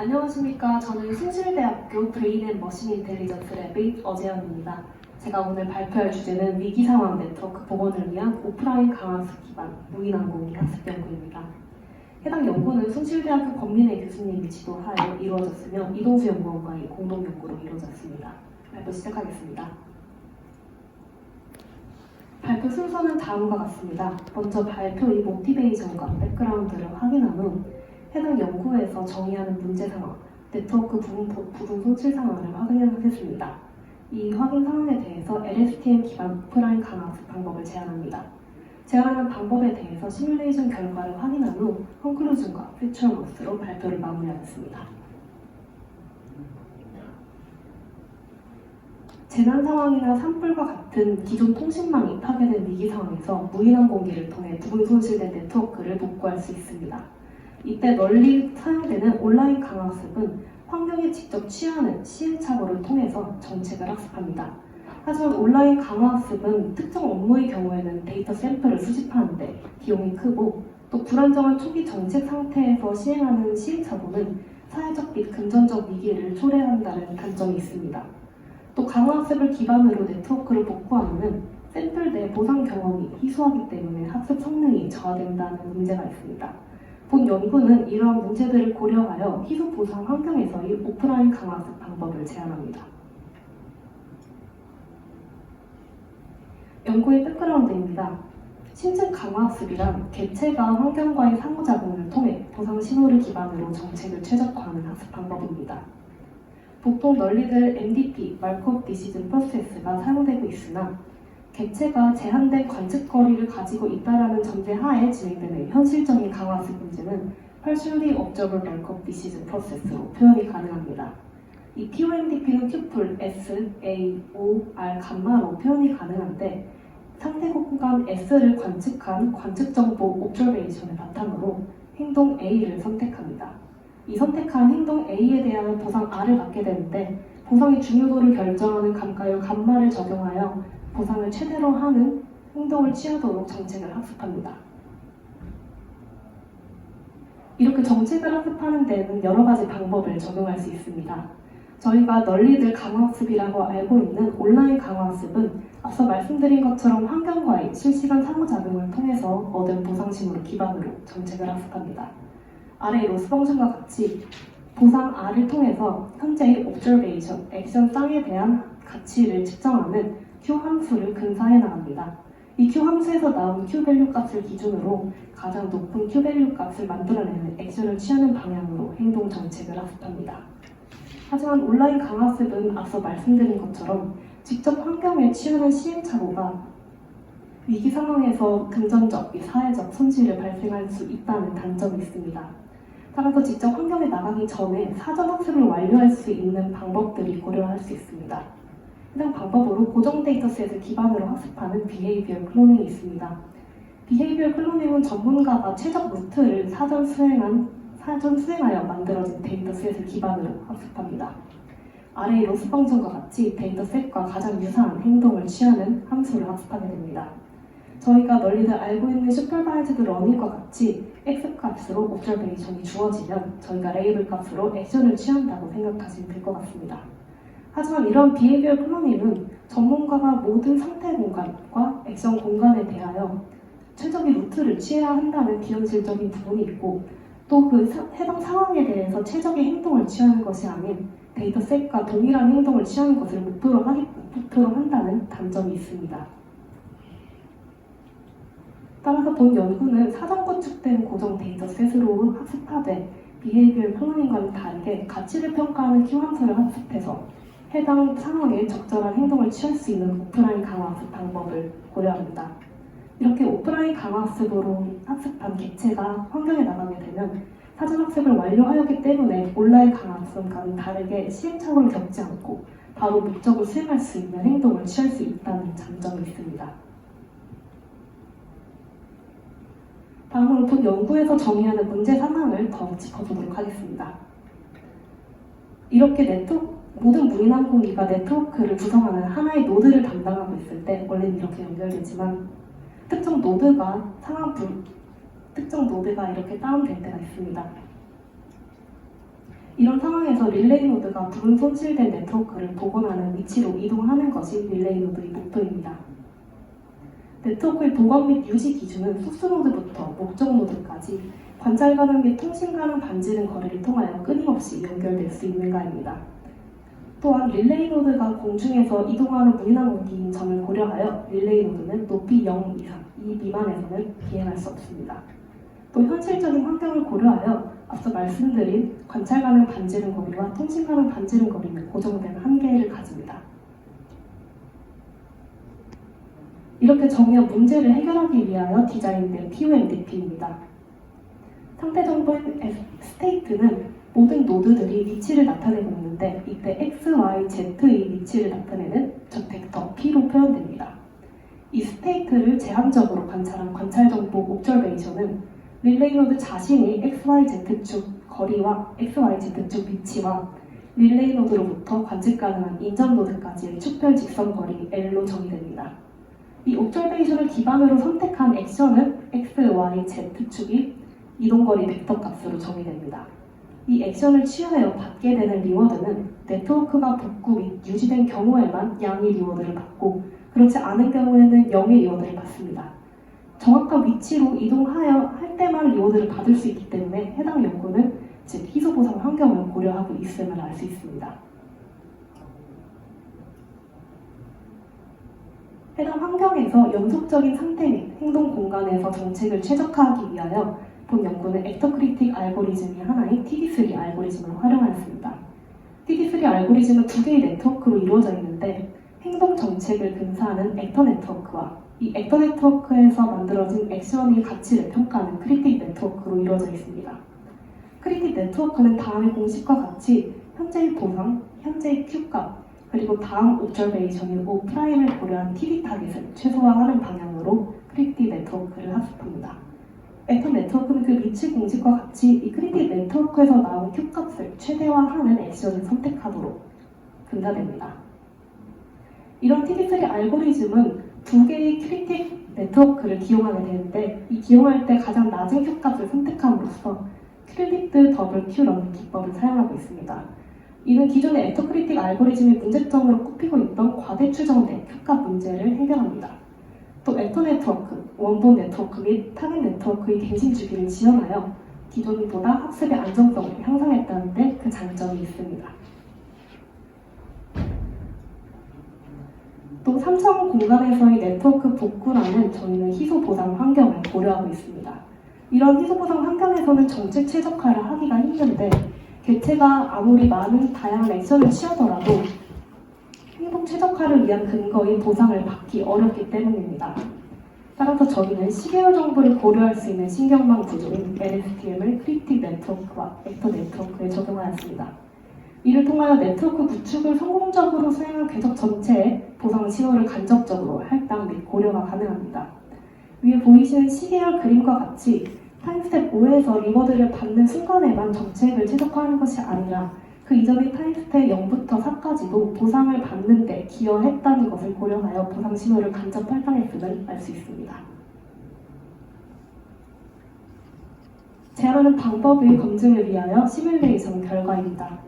안녕하십니까. 저는 숭실대학교 브레인 앤 머신 인텔리전스 랩의 어재현입니다. 제가 오늘 발표할 주제는 위기상황 네트워크 복원을 위한 오프라인 강화학습 기반 무인항공기 학습 연구입니다. 해당 연구는 숭실대학교 권민혜 교수님이 지도하여 이루어졌으며 이동수 연구원과의 공동 연구로 이루어졌습니다. 발표 시작하겠습니다. 발표 순서는 다음과 같습니다. 먼저 발표의 모티베이션과 백그라운드를 확인한 후 해당 연구에서 정의하는 문제 상황, 네트워크 부분 손실 상황을 확인하겠습니다. 이 확인 상황에 대해서 LSTM 기반 오프라인 강화학습 방법을 제안합니다. 제안하는 방법에 대해서 시뮬레이션 결과를 확인한 후 컨클루전과 퓨처로스로 발표를 마무리하겠습니다. 재난 상황이나 산불과 같은 기존 통신망이 파괴된 위기 상황에서 무인항공기를 통해 부분 손실된 네트워크를 복구할 수 있습니다. 이때 널리 사용되는 온라인 강화학습은 환경에 직접 취하는 시행착오를 통해서 정책을 학습합니다. 하지만 온라인 강화학습은 특정 업무의 경우에는 데이터 샘플을 수집하는데 비용이 크고 또 불안정한 초기 정책 상태에서 시행하는 시행착오는 사회적 및 금전적 위기를 초래한다는 단점이 있습니다. 또 강화학습을 기반으로 네트워크를 복구하면 샘플 내 보상 경험이 희소하기 때문에 학습 성능이 저하된다는 문제가 있습니다. 본 연구는 이러한 문제들을 고려하여 희소 보상 환경에서의 오프라인 강화학습 방법을 제안합니다. 연구의 백그라운드입니다. 심층 강화학습이란 객체가 환경과의 상호작용을 통해 보상 신호를 기반으로 정책을 최적화하는 학습 방법입니다. 보통 널리들 MDP, 마크업 디시즌 프로세스가 사용되고 있으나 객체가 제한된 관측거리를 가지고 있다는 전제 하에 진행되는 현실적인 강화학습 문제는 Partially Observed Markup Decision Process로 표현이 가능합니다. 이 POMDP는 튜플 S, A, O, R, 감마로 표현이 가능한데 상대 공간 S를 관측한 관측 정보 옵저베이션을 바탕으로 행동 A를 선택합니다. 이 선택한 행동 A에 대한 보상 R을 받게 되는데 보상의 중요도를 결정하는 감가율 감마를 적용하여 보상을 최대로 하는 행동을 취하도록 정책을 학습합니다. 이렇게 정책을 학습하는 데는 여러 가지 방법을 적용할 수 있습니다. 저희가 널리들 강화학습이라고 알고 있는 온라인 강화학습은 앞서 말씀드린 것처럼 환경과의 실시간 상호작용을 통해서 얻은 보상 신호를 기반으로 정책을 학습합니다. 아래 로스 펑션과 같이 보상 R을 통해서 현재의 observation, 액션 쌍에 대한 가치를 측정하는 Q 함수를 근사해 나갑니다. 이 Q 함수에서 나온 Q 밸류 값을 기준으로 가장 높은 Q 밸류 값을 만들어내는 액션을 취하는 방향으로 행동 정책을 학습합니다. 하지만 온라인 강화학습은 앞서 말씀드린 것처럼 직접 환경에 취하는 시행착오가 위기 상황에서 금전적 및 사회적 손실을 발생할 수 있다는 단점이 있습니다. 따라서 직접 환경에 나가기 전에 사전 학습을 완료할 수 있는 방법들이 고려할 수 있습니다. 해당 방법으로 고정 데이터셋을 기반으로 학습하는 비헤이비얼 클로닝이 있습니다. 비헤이비얼 클로닝은 전문가가 최적 루트를 사전 수행하여 만들어진 데이터셋을 기반으로 학습합니다. 아래의 로스 펑션과 같이 데이터셋과 가장 유사한 행동을 취하는 함수를 학습하게 됩니다. 저희가 널리들 알고 있는 슈퍼바이즈드 러닝과 같이 X값으로 옵저베이션이 주어지면 저희가 레이블 값으로 액션을 취한다고 생각하시면 될 것 같습니다. 하지만 이런 비헤이비얼 클로닝은 전문가가 모든 상태 공간과 액션 공간에 대하여 최적의 루트를 취해야 한다는 비현실적인 부분이 있고 또 그 해당 상황에 대해서 최적의 행동을 취하는 것이 아닌 데이터셋과 동일한 행동을 취하는 것을 목표로 한다는 단점이 있습니다. 따라서 본 연구는 사전 구축된 고정 데이터셋으로 학습하되 비헤이비얼 클로닝과는 다르게 가치를 평가하는 Q 함수를 학습해서 해당 상황에 적절한 행동을 취할 수 있는 오프라인 강화학습 방법을 고려합니다. 이렇게 오프라인 강화학습으로 학습한 객체가 환경에 나가게 되면 사전 학습을 완료하였기 때문에 온라인 강화학습과는 다르게 시행착오를 겪지 않고 바로 목적을 수행할 수 있는 행동을 취할 수 있다는 장점이 있습니다. 다음으로 본 연구에서 정의하는 문제 상황을 더 짚어보도록 하겠습니다. 이렇게 모든 무인항공기가 네트워크를 구성하는 하나의 노드를 담당하고 있을 때 원래는 이렇게 연결되지만 특정 노드가 이렇게 다운될 때가 있습니다. 이런 상황에서 릴레이 노드가 부분 손실된 네트워크를 복원하는 위치로 이동하는 것이 릴레이 노드의 목표입니다. 네트워크의 복원 및 유지 기준은 소스 노드부터 목적 노드까지 관찰 가능 및 통신 가능 반지름 거리를 통하여 끊임없이 연결될 수 있는가입니다. 또한 릴레이 노드가 공중에서 이동하는 무인항공기인 점을 고려하여 릴레이 노드는 높이 0 이상, 2 미만에서는 비행할 수 없습니다. 또 현실적인 환경을 고려하여 앞서 말씀드린 관찰 가능 반지름 거리와 통신 가능 반지름 거리는 고정된 한계를 가집니다. 이렇게 정의한 문제를 해결하기 위하여 디자인된 POMDP입니다. 상태 정보인 스테이트는 모든 노드들이 위치를 나타내고 있는데 이때 X, Y, Z의 위치를 나타내는 저 벡터 P로 표현됩니다. 이 스테이트를 제한적으로 관찰한 관찰 정보 옵저베이션은 릴레이 노드 자신이 XYZ축 거리와 XYZ축 위치와 릴레이 노드로부터 관측 가능한 인전 노드까지의 축별 직선 거리 L로 정의됩니다. 이 옵저베이션을 기반으로 선택한 액션은 X, Y, Z축이 이동거리 벡터 값으로 정의됩니다. 이 액션을 취하여 받게 되는 리워드는 네트워크가 복구 및 유지된 경우에만 양의 리워드를 받고 그렇지 않은 경우에는 0의 리워드를 받습니다. 정확한 위치로 이동하여 할 때만 리워드를 받을 수 있기 때문에 해당 연구는 즉 희소 보상 환경을 고려하고 있음을 알 수 있습니다. 해당 환경에서 연속적인 상태 및 행동 공간에서 정책을 최적화하기 위하여 본 연구는 액터크리틱 알고리즘이 하나인 TD3 알고리즘을 활용하였습니다. TD3 알고리즘은 두 개의 네트워크로 이루어져 있는데 행동 정책을 근사하는 액터 네트워크와 이 액터 네트워크에서 만들어진 액션의 가치를 평가하는 크리틱 네트워크로 이루어져 있습니다. 크리틱 네트워크는 다음의 공식과 같이 현재의 보상, 현재의 Q값, 그리고 다음 옵저베이션인 O'Prime을 고려한 TD 타겟을 최소화하는 방향으로 크리틱 네트워크를 학습합니다. 액터 네트워크는 그 위치 공식과 같이 이 크리틱 네트워크에서 나온 Q값을 최대화하는 액션을 선택하도록 근사됩니다. 이런 TD3 알고리즘은 두 개의 크리틱 네트워크를 기용하게 되는데 이 기용할 때 가장 낮은 Q값을 선택함으로써 큐리트 더블 Q라는 기법을 사용하고 있습니다. 이는 기존의 액터크리틱 알고리즘의 문제점으로 꼽히고 있던 과대 추정된 Q값 문제를 해결합니다. 또 액터 네트워크, 원본 네트워크 및 타겟 네트워크의 갱신 주기를 지원하여 기존보다 학습의 안정성을 향상했다는 데 그 장점이 있습니다. 또 3차원 공간에서의 네트워크 복구라는 저희는 희소 보상 환경을 고려하고 있습니다. 이런 희소 보상 환경에서는 정책 최적화를 하기가 힘든데 개체가 아무리 많은 다양한 액션을 취하더라도 행동 최적화를 위한 근거인 보상을 받기 어렵기 때문입니다. 따라서 저희는 시계열 정보를 고려할 수 있는 신경망 구조인 LSTM을 크리틱 네트워크와 액터 네트워크에 적용하였습니다. 이를 통하여 네트워크 구축을 성공적으로 수행한 궤적 전체에 보상 신호를 간접적으로 할당 및 고려가 가능합니다. 위에 보이시는 시계열 그림과 같이 타임스텝 5에서 리워드를 받는 순간에만 정책을 최적화하는 것이 아니라 그 이전의 타임스텝 0부터 4까지도 보상을 받는 데 기여했다는 것을 고려하여 보상 신호를 간접 할당했음을 알 수 있습니다. 제안하는 방법의 검증을 위하여 시뮬레이션 결과입니다.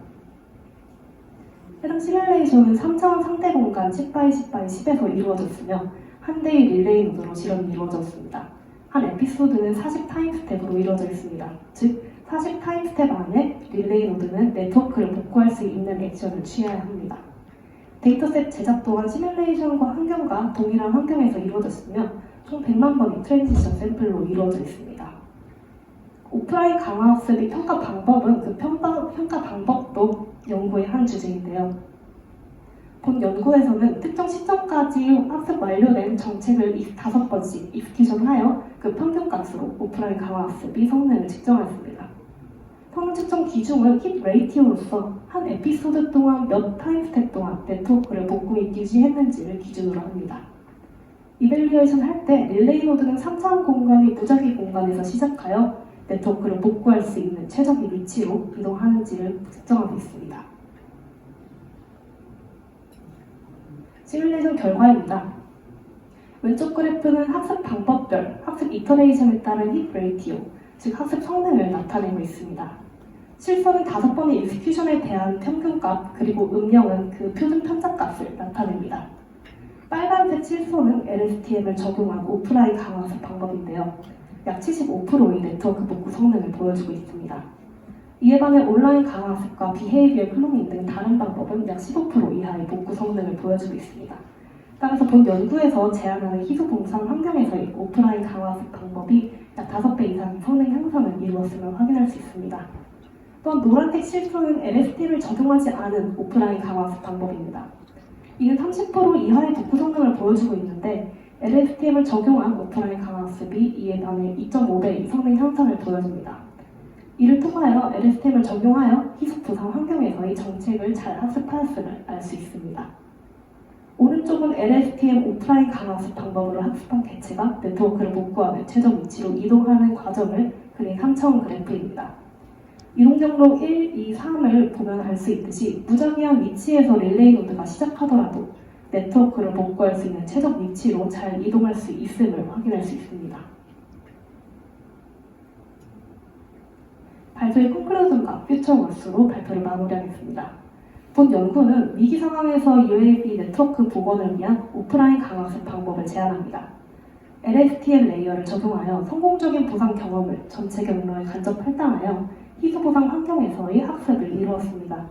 해당 시뮬레이션은 3차원 상대 공간 10x10x10에서 이루어졌으며 한 대의 릴레이 노드로 실험이 이루어졌습니다. 한 에피소드는 40 타임스텝으로 이루어져 있습니다. 즉, 40 타임스텝 안에 릴레이 노드는 네트워크를 복구할 수 있는 액션을 취해야 합니다. 데이터셋 제작 또한 시뮬레이션과 환경과 동일한 환경에서 이루어졌으며 총 100만 번의 트랜지션 샘플로 이루어져 있습니다. 오프라인 강화 학습의 평가 방법은 그 평가 방법도 연구의 한 주제인데요. 본 연구에서는 특정 시점까지 학습 완료된 정책을 5번씩 익스큐션하여 그 평균값으로 오프라인 강화 학습이 성능을 측정했습니다. 성능 측정 기준은 힛 레이티오로서 한 에피소드 동안 몇 타임스텝 동안 네트워크를 복구 및 유지했는지를 기준으로 합니다. 이밸류에이션 할 때 릴레이 노드는 3차원 공간의 무작위 공간에서 시작하여 네트워크를 복구할 수 있는 최적의 위치로 이동하는지를 측정하고 있습니다. 시뮬레이션 결과입니다. 왼쪽 그래프는 학습 방법별, 학습 이터레이션에 따른 힛 레이티오, 즉 학습 성능을 나타내고 있습니다. 실선은 5번의 익스큐션에 대한 평균값, 그리고 음영은 그 표준 편차값을 나타냅니다. 빨간색 실선은 LSTM을 적용한 오프라인 강화학습 방법인데요. 약 75%의 네트워크 복구 성능을 보여주고 있습니다. 이에 반해 온라인 강화학습과 비헤이비어 클로닝 등 다른 방법은 약 15% 이하의 복구 성능을 보여주고 있습니다. 따라서 본 연구에서 제안하는 희소봉상 환경에서의 오프라인 강화학습 방법이 약 5배 이상의 성능 향상을 이루었음을 확인할 수 있습니다. 또한 노란색 실선은 LSTM을 적용하지 않은 오프라인 강화학습 방법입니다. 이는 30% 이하의 복구 성능을 보여주고 있는데 LSTM을 적용한 오프라인 강화학습이 이에 반해 2.5배의 성능 향상을 보여줍니다. 이를 통하여 LSTM을 적용하여 희소 보상 환경에서의 정책을 잘 학습하였음을 알 수 있습니다. 오른쪽은 LSTM 오프라인 강화학습 방법으로 학습한 개체가 네트워크를 복구하는 최적 위치로 이동하는 과정을 그린 3차원 그래프입니다. 이동 경로 1, 2, 3을 보면 알 수 있듯이 무작위한 위치에서 릴레이 노드가 시작하더라도 네트워크를 복구할 수 있는 최적 위치로 잘 이동할 수 있음을 확인할 수 있습니다. 발표의 콘클루전과 퓨처 월수로 발표를 마무리하겠습니다. 본 연구는 위기 상황에서 UAV 네트워크 복원을 위한 오프라인 강화학습 방법을 제안합니다. LSTM 레이어를 적용하여 성공적인 보상 경험을 전체 경로에 간접 할당하여 희소 보상 환경에서의 학습을 이루었습니다.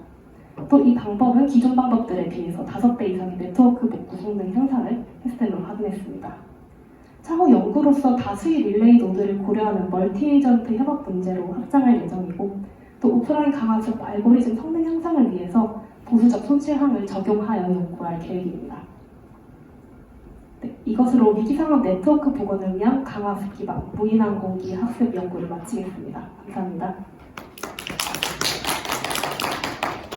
또 이 방법은 기존 방법들에 비해서 5배 이상의 네트워크 복구 성능 향상을 했음을 확인했습니다. 차후 연구로서 다수의 릴레이 노드를 고려하는 멀티 에이전트 협업 문제로 확장할 예정이고, 또 오프라인 강화학습 알고리즘 성능 향상을 위해서 보수적 손실항을 적용하여 연구할 계획입니다. 네, 이것으로 위기상황 네트워크 복원을 위한 강화학습 기반 무인항공기 학습 연구를 마치겠습니다. 감사합니다.